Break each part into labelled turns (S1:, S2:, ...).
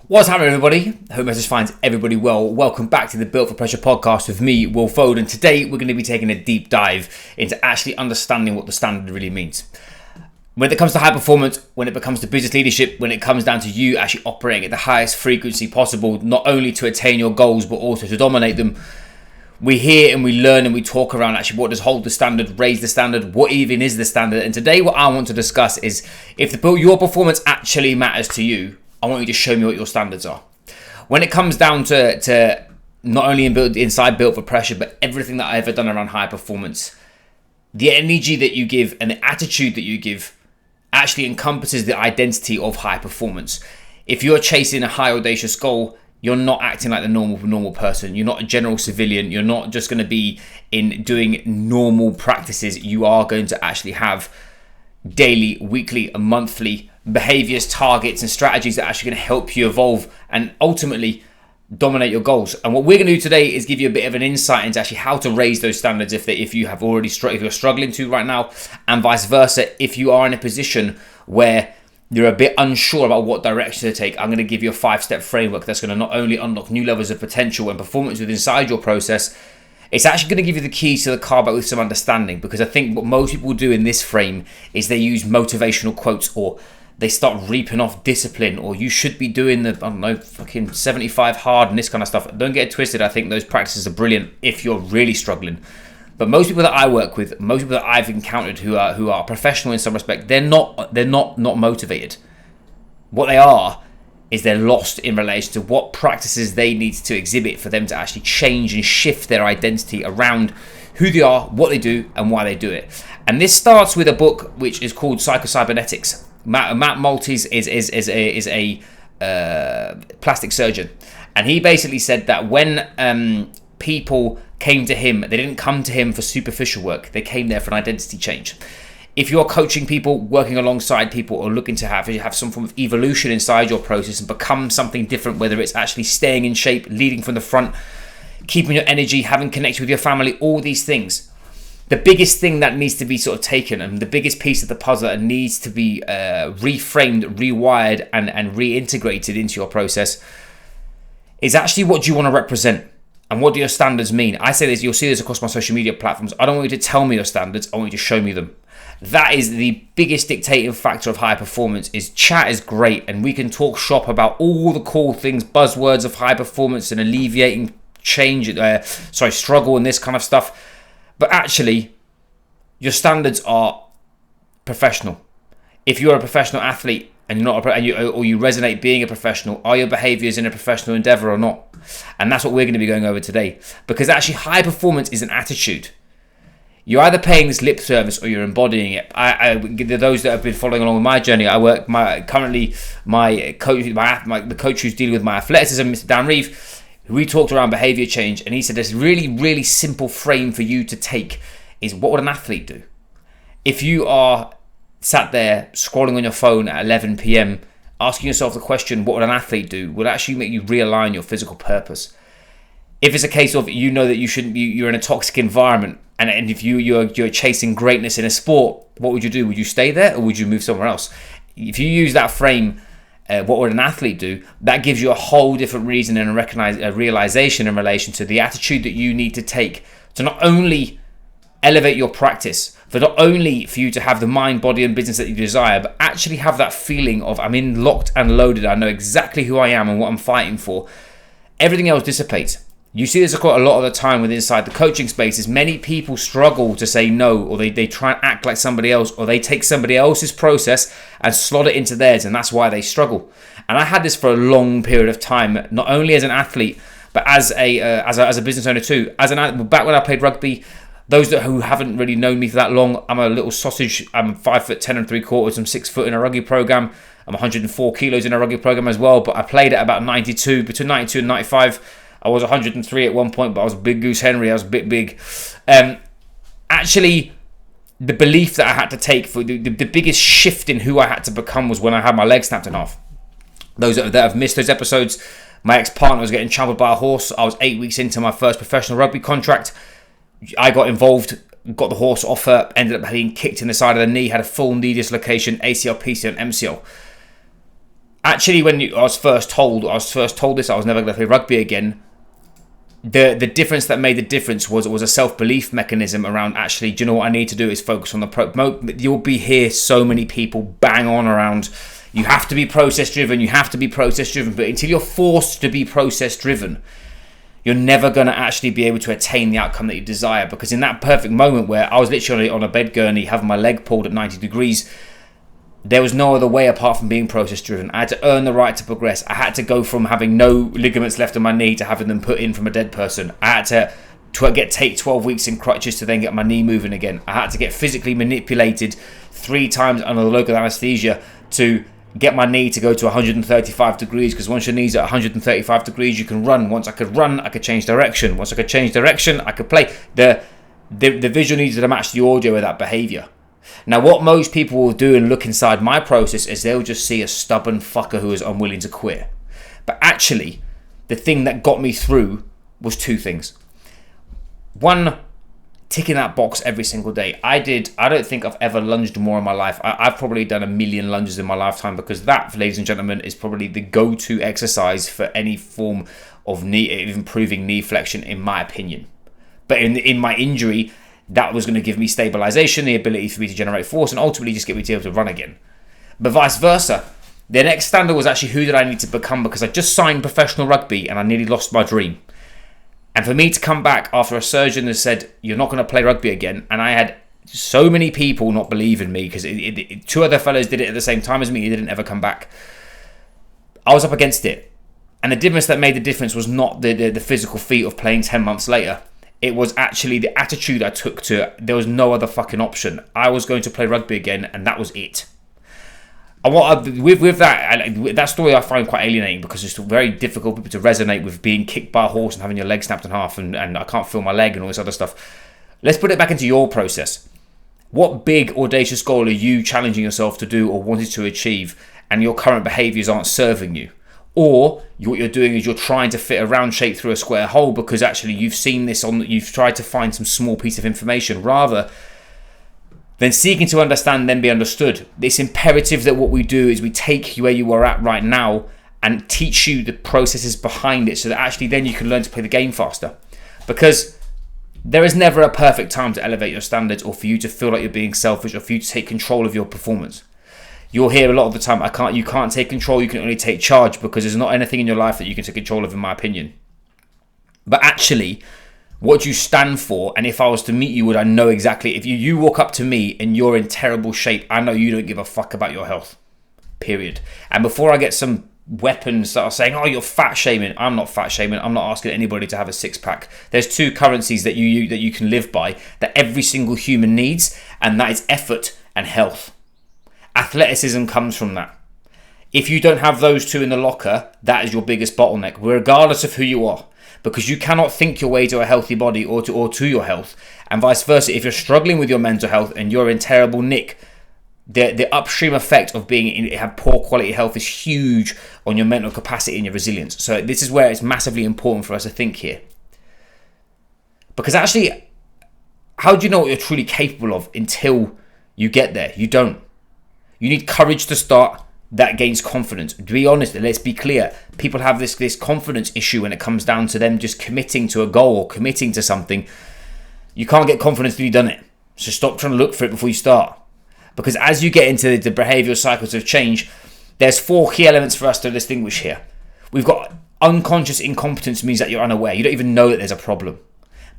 S1: What's happening, everybody? I hope message finds everybody well. Welcome back to the Built for Pressure podcast with me, Will Foden. Today, we're going to be taking a deep dive into actually understanding what the standard really means. When it comes to high performance, when it becomes to business leadership, when it comes down to you actually operating at the highest frequency possible, not only to attain your goals, but also to dominate them, we hear and we learn and we talk around actually what does hold the standard, raise the standard, what even is the standard. And today, what I want to discuss is if your performance actually matters to you, I want you to show me what your standards are. When it comes down to not only inside Built for Pressure, but everything that I've ever done around high performance, the energy that you give and the attitude that you give actually encompasses the identity of high performance. If you're chasing a high audacious goal, you're not acting like the normal person. You're not a general civilian. You're not just going to be in doing normal practices. You are going to actually have daily, weekly, and monthly behaviors, targets, and strategies that are actually going to help you evolve and ultimately dominate your goals. And what we're going to do today is give you a bit of an insight into actually how to raise those standards if you're struggling to right now, and vice versa. If you are in a position where you're a bit unsure about what direction to take, I'm going to give you a 5-step framework that's going to not only unlock new levels of potential and performance inside your process, it's actually going to give you the keys to the car, but with some understanding. Because I think what most people do in this frame is they use motivational quotes, or they start reaping off discipline, or you should be doing the, fucking 75 hard and this kind of stuff. Don't get it twisted. I think those practices are brilliant if you're really struggling. But most people that I work with, most people that I've encountered who are professional in some respect, they're not motivated. What they are is they're lost in relation to what practices they need to exhibit for them to actually change and shift their identity around who they are, what they do, and why they do it. And this starts with a book which is called Psycho-Cybernetics. Matt Maltese is a plastic surgeon, and he basically said that when people came to him, they didn't come to him for superficial work. They came there for an identity change. If you're coaching people, working alongside people, or looking to have some form of evolution inside your process and become something different, whether it's actually staying in shape, leading from the front, keeping your energy, having connection with your family, all these things, the biggest thing that needs to be sort of taken, and the biggest piece of the puzzle that needs to be reframed, rewired, and reintegrated into your process is actually what do you want to represent. And what do your standards mean? I say this, you'll see this across my social media platforms. I don't want you to tell me your standards, I want you to show me them. That is the biggest dictating factor of high performance. Is chat is great, and we can talk shop about all the cool things, buzzwords of high performance and alleviating struggle and this kind of stuff. But actually, your standards are professional. If you're a professional athlete and you're not or you resonate being a professional, are your behaviors in a professional endeavor or not? And that's what we're going to be going over today. Because actually, high performance is an attitude. You're either paying this lip service or you're embodying it. Those that have been following along with my journey, I work the coach who's dealing with my athleticism, Mr. Dan Reeve. We talked around behavior change, and he said this really, really simple frame for you to take is, what would an athlete do? If you are sat there scrolling on your phone at 11 p.m, asking yourself the question, what would an athlete do, would actually make you realign your physical purpose. If it's a case of you know that you shouldn't be, you're in a toxic environment, and if you're chasing greatness in a sport, what would you do? Would you stay there or would you move somewhere else? If you use that frame, what would an athlete do? That gives you a whole different reason and a realization in relation to the attitude that you need to take to not only elevate your practice, for not only for you to have the mind, body, and business that you desire, but actually have that feeling of, I'm in locked and loaded. I know exactly who I am and what I'm fighting for. Everything else dissipates. You see this quite a lot of the time with inside the coaching spaces. Many people struggle to say no, or they try and act like somebody else, or they take somebody else's process and slot it into theirs, and that's why they struggle. And I had this for a long period of time, not only as an athlete, but as a business owner too. Back when I played rugby, those who haven't really known me for that long, I'm a little sausage. I'm 5'10" 3/4. I'm 6 foot in a rugby program. I'm 104 kilos in a rugby program as well. But I played at about 92, between 92 and 95. I was 103 at one point, but I was Big Goose Henry. I was a bit big. Actually, the belief that I had to take for the biggest shift in who I had to become was when I had my leg snapped in half. Those that have missed those episodes, my ex-partner was getting trampled by a horse. I was 8 weeks into my first professional rugby contract. I got involved, got the horse off her, ended up being kicked in the side of the knee, had a full knee dislocation, ACL, PCL, and MCL. Actually, when I was first told this, I was never going to play rugby again. The difference that made the difference was it was a self-belief mechanism around, actually, do you know what I need to do is focus on the you'll be here so many people bang on around, you have to be process driven, but until you're forced to be process driven, you're never going to actually be able to attain the outcome that you desire. Because in that perfect moment where I was literally on a bed gurney having my leg pulled at 90 degrees, there was no other way apart from being process driven. I had to earn the right to progress. I had to go from having no ligaments left in my knee to having them put in from a dead person. I had to take 12 weeks in crutches to then get my knee moving again. I had to get physically manipulated 3 times under the local anaesthesia to get my knee to go to 135 degrees, because once your knee's at 135 degrees, you can run. Once I could run, I could change direction. Once I could change direction, I could play. The visual needs to match the audio of that behaviour. Now, what most people will do and look inside my process is they'll just see a stubborn fucker who is unwilling to quit. But actually, the thing that got me through was 2 things. One, ticking that box every single day. I don't think I've ever lunged more in my life. I've probably done 1,000,000 lunges in my lifetime, because that, ladies and gentlemen, is probably the go-to exercise for any form of improving knee flexion, in my opinion. But in my injury, that was going to give me stabilization, the ability for me to generate force, and ultimately just get me to be able to run again. But vice versa, the next standard was actually, who did I need to become? Because I just signed professional rugby and I nearly lost my dream. And for me to come back after a surgeon has said, you're not going to play rugby again, and I had so many people not believe in me, because 2 other fellows did it at the same time as me, they didn't ever come back. I was up against it. And the difference that made the difference was not the physical feat of playing 10 months later. It was actually the attitude I took to it. There was no other fucking option. I was going to play rugby again, and that was it. And with that story, I find quite alienating, because it's very difficult for people to resonate with being kicked by a horse and having your leg snapped in half, and I can't feel my leg and all this other stuff. Let's put it back into your process. What big, audacious goal are you challenging yourself to do or wanting to achieve, and your current behaviours aren't serving you? Or what you're doing is you're trying to fit a round shape through a square hole, because actually you've tried to find some small piece of information, rather than seeking to understand, then be understood. It's imperative that what we do is we take you where you are at right now and teach you the processes behind it, so that actually then you can learn to play the game faster. Because there is never a perfect time to elevate your standards, or for you to feel like you're being selfish, or for you to take control of your performance. You'll hear a lot of the time, you can't take control, you can only take charge, because there's not anything in your life that you can take control of, in my opinion. But actually, what you stand for, and if I was to meet you, would I know exactly, if you walk up to me and you're in terrible shape, I know you don't give a fuck about your health, period. And before I get some weapons that are saying, oh, you're fat shaming, I'm not fat shaming. I'm not asking anybody to have a 6-pack. There's 2 currencies that you can live by, that every single human needs, and that is effort and health. Athleticism comes from that. If you don't have those 2 in the locker, that is your biggest bottleneck, regardless of who you are. Because you cannot think your way to a healthy body or to your health, and vice versa. If you're struggling with your mental health and you're in terrible nick, the upstream effect of have poor quality health is huge on your mental capacity and your resilience. So this is where it's massively important for us to think here. Because actually, how do you know what you're truly capable of until you get there? You don't. You need courage to start. That gains confidence. To be honest, let's be clear. People have this confidence issue when it comes down to them just committing to a goal or committing to something. You can't get confidence till you've done it. So stop trying to look for it before you start. Because as you get into the behavioural cycles of change, there's 4 key elements for us to distinguish here. We've got unconscious incompetence, means that you're unaware. You don't even know that there's a problem.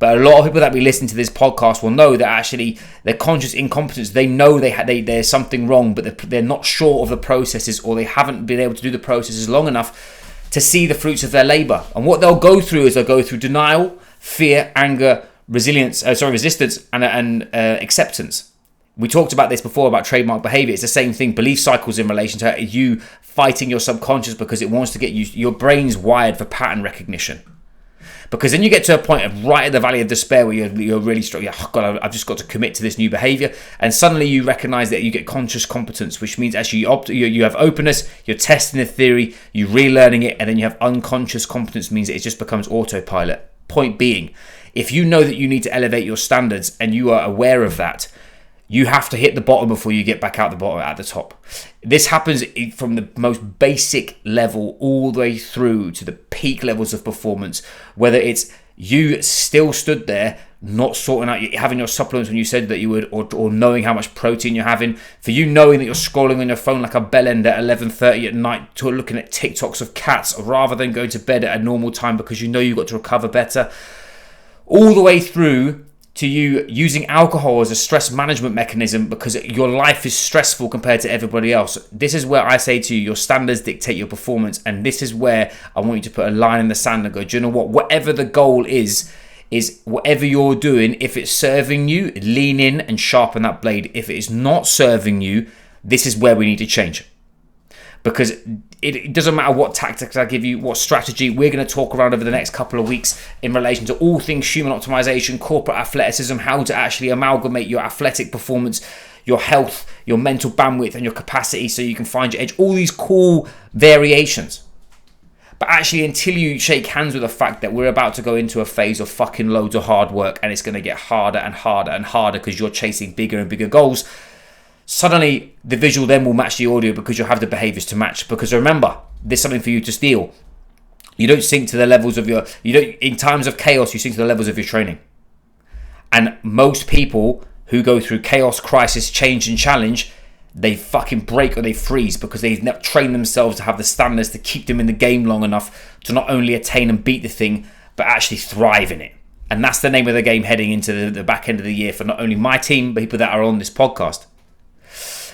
S1: But a lot of people that be listening to this podcast will know that actually their conscious incompetence, they know there's something wrong, but they're not sure of the processes, or they haven't been able to do the processes long enough to see the fruits of their labour. And what they'll go through is they'll go through denial, fear, anger, resistance, and acceptance. We talked about this before about trademark behaviour. It's the same thing. Belief cycles in relation to you fighting your subconscious because it wants to get you. Your brain's wired for pattern recognition. Because then you get to a point of right at the valley of despair where you're really struggling. Oh God, I've just got to commit to this new behaviour, and suddenly you recognise that you get conscious competence, which means actually you have openness, you're testing the theory, you're relearning it, and then you have unconscious competence, means it just becomes autopilot. Point being, if you know that you need to elevate your standards and you are aware of that, you have to hit the bottom before you get back out the bottom at the top. This happens from the most basic level all the way through to the peak levels of performance, whether it's you still stood there not sorting out having your supplements when you said that you would, or knowing how much protein you're having, for you knowing that you're scrolling on your phone like a bellend at 11:30 at night to looking at TikToks of cats rather than going to bed at a normal time because you know you've got to recover better, all the way through to you using alcohol as a stress management mechanism because your life is stressful compared to everybody else. This is where I say to you, your standards dictate your performance, and this is where I want you to put a line in the sand and go, do you know what? Whatever the goal is whatever you're doing, if it's serving you, lean in and sharpen that blade. If it is not serving you, this is where we need to change. Because it doesn't matter what tactics I give you, what strategy, we're going to talk around over the next couple of weeks in relation to all things human optimization, corporate athleticism, how to actually amalgamate your athletic performance, your health, your mental bandwidth and your capacity so you can find your edge, all these cool variations. But actually, until you shake hands with the fact that we're about to go into a phase of fucking loads of hard work and it's going to get harder and harder and harder because you're chasing bigger and bigger goals, suddenly the visual then will match the audio because you'll have the behaviors to match. Because remember, there's something for you to steal. You don't sync to the levels of in times of chaos, you sync to the levels of your training. And most people who go through chaos, crisis, change and challenge, they fucking break or they freeze because they've not trained themselves to have the standards to keep them in the game long enough to not only attain and beat the thing, but actually thrive in it. And that's the name of the game heading into the back end of the year for not only my team, but people that are on this podcast.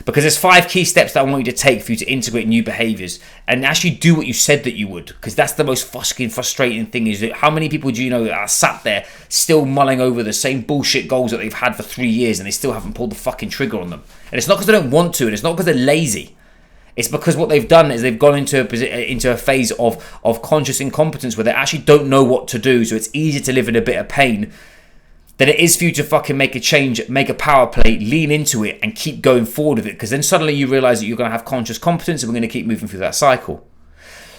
S1: Because there's 5 key steps that I want you to take for you to integrate new behaviors and actually do what you said that you would. Because that's the most fucking frustrating thing, is that how many people do you know that are sat there still mulling over the same bullshit goals that they've had for 3 years and they still haven't pulled the fucking trigger on them? And it's not because they don't want to, and it's not because they're lazy. It's because what they've done is they've gone into a phase of conscious incompetence where they actually don't know what to do. So it's easier to live in a bit of pain than it is for you to fucking make a change, make a power play, lean into it and keep going forward with it. Because then suddenly you realize that you're going to have conscious competence and we're going to keep moving through that cycle.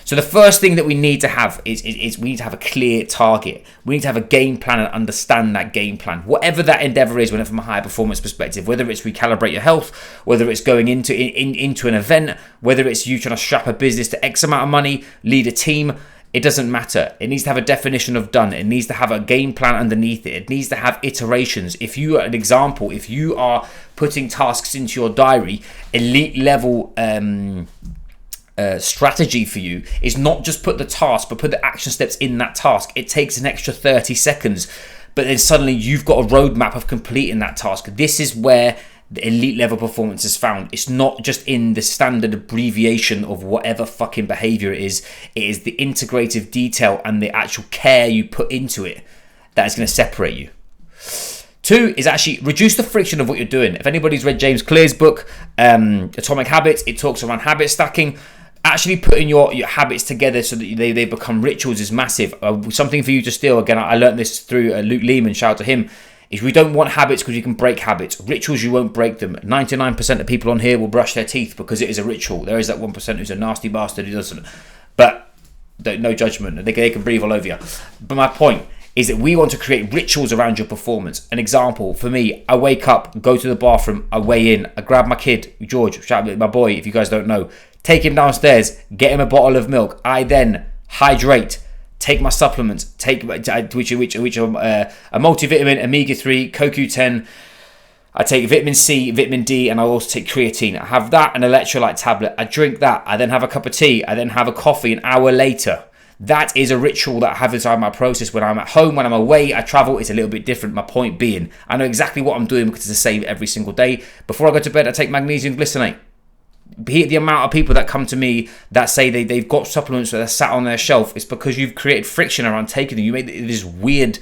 S1: So the first thing that we need to have is we need to have a clear target. We need to have a game plan and understand that game plan. Whatever that endeavor is, whether from a high performance perspective, whether it's recalibrate your health, whether it's going into an event, whether it's you trying to strap a business to X amount of money, lead a team, it doesn't matter. It needs to have a definition of done. It needs to have a game plan underneath it. It needs to have iterations. If you are an example, if you are putting tasks into your diary, elite level strategy for you is not just put the task, but put the action steps in that task. It takes an extra 30 seconds, but then suddenly you've got a roadmap of completing that task. This is where the elite level performance is found. It's not just in the standard abbreviation of whatever fucking behavior it is. It is the integrative detail and the actual care you put into it that is going to separate you. 2 is actually reduce the friction of what you're doing. If anybody's read James Clear's book, Atomic Habits, it talks around habit stacking. Actually putting your habits together so that they become rituals is massive. Something for you to steal. Again, I learned this through Luke Lehman, shout out to him. Is we don't want habits because you can break habits. Rituals, you won't break them. 99% of people on here will brush their teeth because it is a ritual. There is that 1% who's a nasty bastard who doesn't. But no judgment. They can breathe all over you. But my point is that we want to create rituals around your performance. An example, for me, I wake up, go to the bathroom, I weigh in, I grab my kid, George, shout out my boy, if you guys don't know, take him downstairs, get him a bottle of milk. I then hydrate, take my supplements, which are a multivitamin, omega-3, CoQ10. I take vitamin C, vitamin D, and I also take creatine. I have that, an electrolyte tablet. I drink that. I then have a cup of tea. I then have a coffee an hour later. That is a ritual that I have inside my process. When I'm at home, when I'm away, I travel, it's a little bit different. My point being, I know exactly what I'm doing because it's the same every single day. Before I go to bed, I take magnesium glycinate. The amount of people that come to me that say they've got supplements that are sat on their shelf, it's because you've created friction around taking them. You made this weird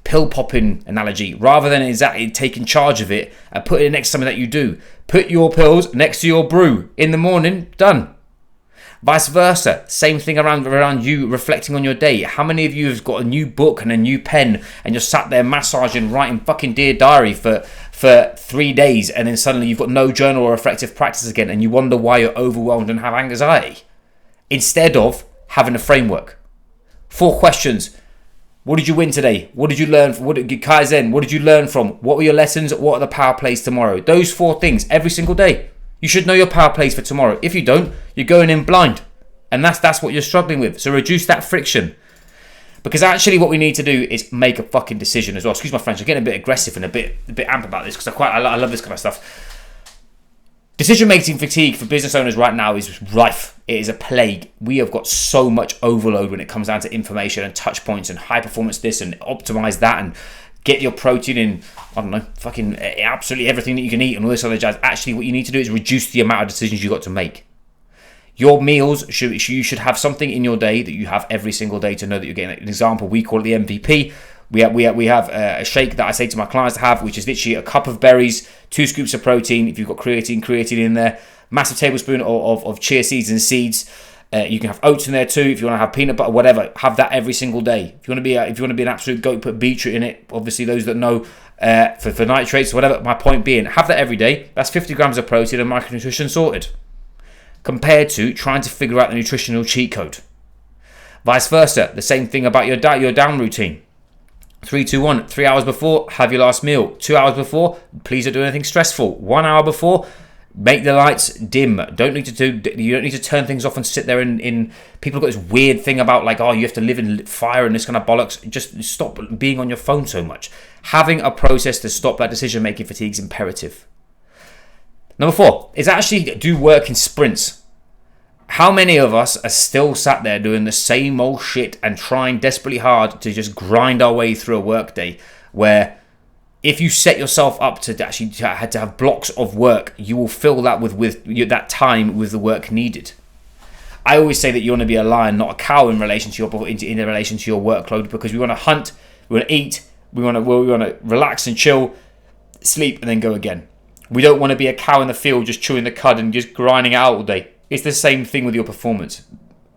S1: pill popping analogy rather than exactly taking charge of it and putting it next to something that you do. Put your pills next to your brew in the morning, done. Vice versa, same thing around you reflecting on your day. How many of you have got a new book and a new pen and you're sat there massaging, writing fucking Dear Diary for 3 days and then suddenly you've got no journal or reflective practice again and you wonder why you're overwhelmed and have anxiety instead of having a framework? 4 questions. What did you win today? What did you learn? What did Kaizen? What did you learn from? What were your lessons? What are the power plays tomorrow? Those 4 things every single day. You should know your power plays for tomorrow. If you don't, you're going in blind. And that's what you're struggling with. So reduce that friction. Because actually what we need to do is make a fucking decision as well. Excuse my French, I'm getting a bit aggressive and a bit amp about this because I love this kind of stuff. Decision-making fatigue for business owners right now is rife. It is a plague. We have got so much overload when it comes down to information and touch points and high performance this and optimize that and get your protein in, I don't know, fucking absolutely everything that you can eat and all this other jazz. Actually, what you need to do is reduce the amount of decisions you got to make. Your meals, you should have something in your day that you have every single day to know that you're getting. An example, we call it the MVP. We have a shake that I say to my clients to have, which is literally a cup of berries, 2 scoops of protein. If you've got creatine in there, massive tablespoon of chia seeds and seeds. You can have oats in there too. If you want to have peanut butter, whatever, have that every single day. If you want to be an absolute goat, put beetroot in it. Obviously, those that know for nitrates, whatever. My point being, have that every day. That's 50 grams of protein and micronutrition sorted. Compared to trying to figure out the nutritional cheat code. Vice versa, the same thing about your down routine. 3, 2, 1. 3 hours before, have your last meal. 2 hours before, please don't do anything stressful. 1 hour before, make the lights dim. You don't need to turn things off and sit there in people have got this weird thing about like, oh, you have to live in fire and this kind of bollocks. Just stop being on your phone so much. Having a process to stop that decision-making fatigue is imperative. Number 4 is actually do work in sprints. How many of us are still sat there doing the same old shit and trying desperately hard to just grind our way through a workday where if you set yourself up to actually have blocks of work, you will fill that with that time with the work needed. I always say that you want to be a lion, not a cow in relation to your workload, because we want to hunt, we want to eat, we want to relax and chill, sleep, and then go again. We don't want to be a cow in the field just chewing the cud and just grinding it out all day. It's the same thing with your performance.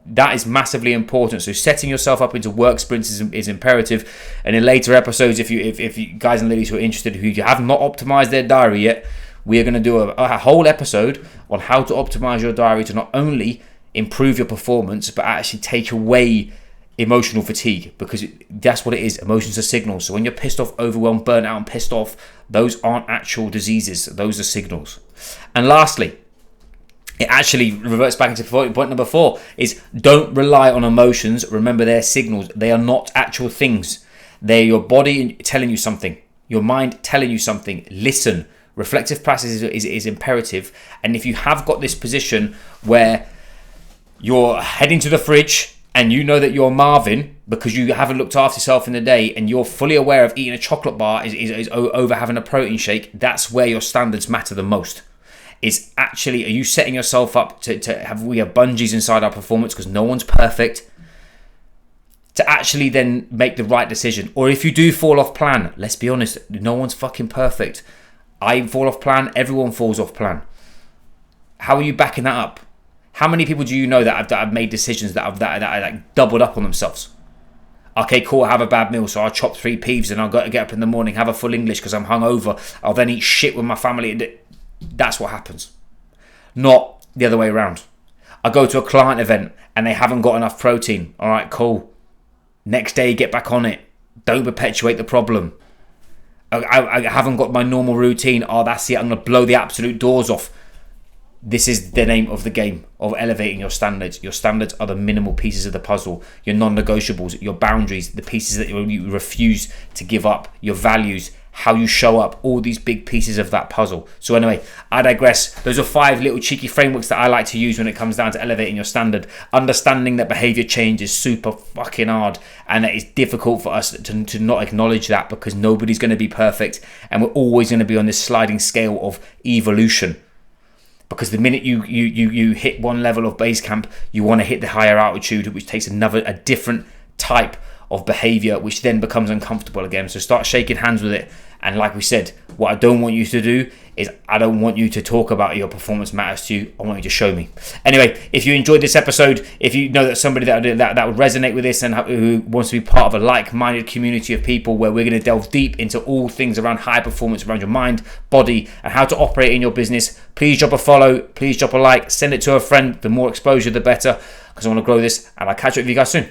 S1: That is massively important. So setting yourself up into work sprints is imperative. And in later episodes, if you guys and ladies who are interested who have not optimized their diary yet, we are going to do a whole episode on how to optimize your diary to not only improve your performance, but actually take away emotional fatigue, because that's what it is. Emotions are signals. So when you're pissed off, overwhelmed, burnt out, and pissed off, those aren't actual diseases. Those are signals. And lastly, it actually reverts back into point number 4 is don't rely on emotions. Remember, they're signals. They are not actual things. They're your body telling you something, your mind telling you something. Listen. Reflective practice is imperative. And if you have got this position where you're heading to the fridge and you know that you're Marvin because you haven't looked after yourself in the day and you're fully aware of eating a chocolate bar is over having a protein shake, that's where your standards matter the most. Is actually, are you setting yourself up to have, we have bungees inside our performance because no one's perfect, to actually then make the right decision? Or if you do fall off plan, let's be honest, no one's fucking perfect. I fall off plan, everyone falls off plan. How are you backing that up? How many people do you know that have made decisions that have like doubled up on themselves? Okay, cool, I have a bad meal, so I'll chop 3 peas and I'll get up in the morning, have a full English because I'm hungover. I'll then eat shit with my family. That's what happens. Not the other way around. I go to a client event and they haven't got enough protein. All right, cool. Next day, get back on it. Don't perpetuate the problem. I haven't got my normal routine. Oh, that's it. I'm going to blow the absolute doors off. This is the name of the game of elevating your standards. Your standards are the minimal pieces of the puzzle. Your non-negotiables, your boundaries, the pieces that you refuse to give up, your values, how you show up, all these big pieces of that puzzle. So anyway, I digress. Those are 5 little cheeky frameworks that I like to use when it comes down to elevating your standard. Understanding that behavior change is super fucking hard and that it's difficult for us to not acknowledge that, because nobody's going to be perfect and we're always going to be on this sliding scale of evolution. Because the minute you hit one level of base camp, you want to hit the higher altitude, which takes a different type of behavior, which then becomes uncomfortable again. So start shaking hands with it. And like we said, what I don't want you to do is I don't want you to talk about your performance matters to you. I want you to show me. Anyway, if you enjoyed this episode, if you know that somebody that would resonate with this and who wants to be part of a like-minded community of people where we're going to delve deep into all things around high performance, around your mind, body, and how to operate in your business, please drop a follow, please drop a like, send it to a friend. The more exposure, the better, because I want to grow this. And I'll catch up with you guys soon.